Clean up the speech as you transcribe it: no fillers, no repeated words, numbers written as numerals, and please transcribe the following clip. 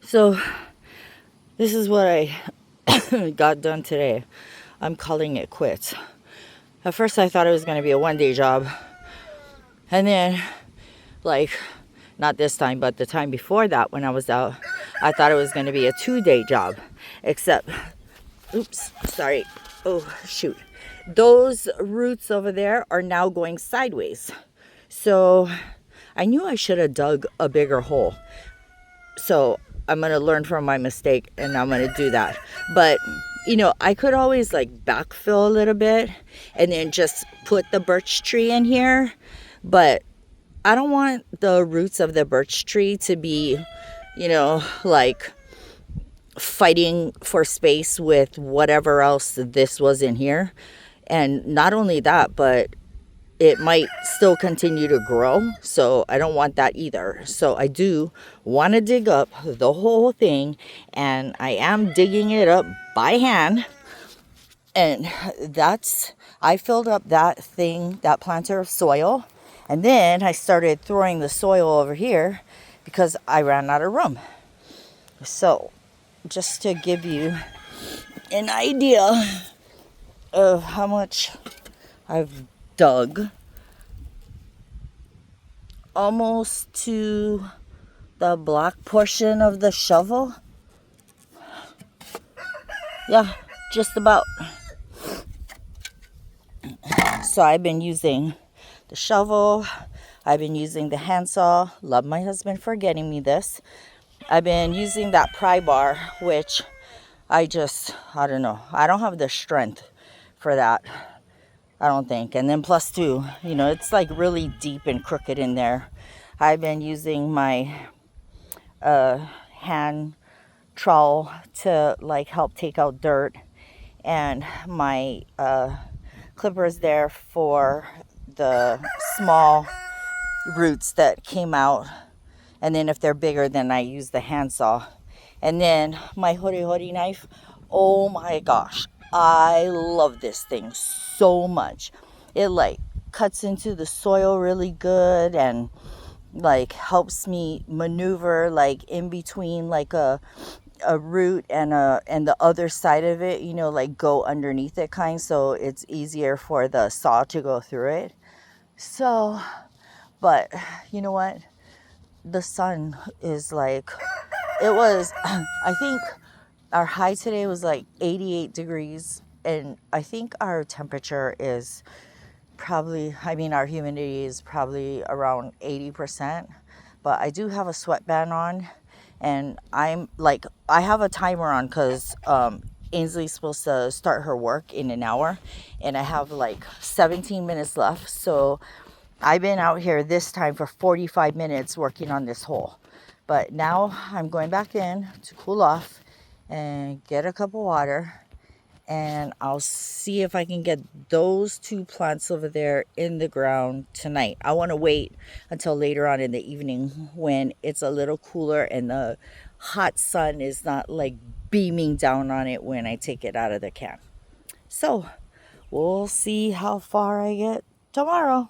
So this is what I got done today. I'm calling it quits. At first I thought it was going to be a one-day job. And then, like, not this time, but the time before that when I was out, I thought it was going to be a 2-day job. Except, oops, sorry. Oh, shoot. Those roots over there are now going sideways. So I knew I should have dug a bigger hole. So I'm going to learn from my mistake and I'm going to do that. But, I could always like backfill a little bit and then just put the birch tree in here. But I don't want the roots of the birch tree to be, like fighting for space with whatever else this was in here. And not only that, but it might still continue to grow. So I don't want that either. So I do want to dig up the whole thing, and I am digging it up by hand. And I filled up that planter of soil. And then I started throwing the soil over here because I ran out of room. So just to give you an idea of how much I've dug, almost to the black portion of the shovel. Yeah, just about. So I've been using the shovel. I've been using the handsaw. Love my husband for getting me this. I've been using that pry bar, which I don't know. I don't have the strength for that, I don't think. And then plus two, it's like really deep and crooked in there. I've been using my hand trowel to like help take out dirt, and my clippers there for the small roots that came out. And then if they're bigger, then I use the handsaw. And then my hori knife. Oh my gosh, I love this thing so much. It like cuts into the soil really good and like helps me maneuver like in between like a root and the other side of it, like go underneath it kind, so it's easier for the saw to go through it. So, but you know what? The sun is like, it was, I think our high today was like 88 degrees. And I think our temperature is probably, our humidity is probably around 80%. But I do have a sweatband on. And I'm like, I have a timer on because Ainsley's supposed to start her work in an hour. And I have like 17 minutes left. So I've been out here this time for 45 minutes working on this hole. But now I'm going back in to cool off and get a cup of water. And I'll see if I can get those 2 plants over there in the ground tonight. I want to wait until later on in the evening when it's a little cooler and the hot sun is not like beaming down on it when I take it out of the can. So we'll see how far I get tomorrow.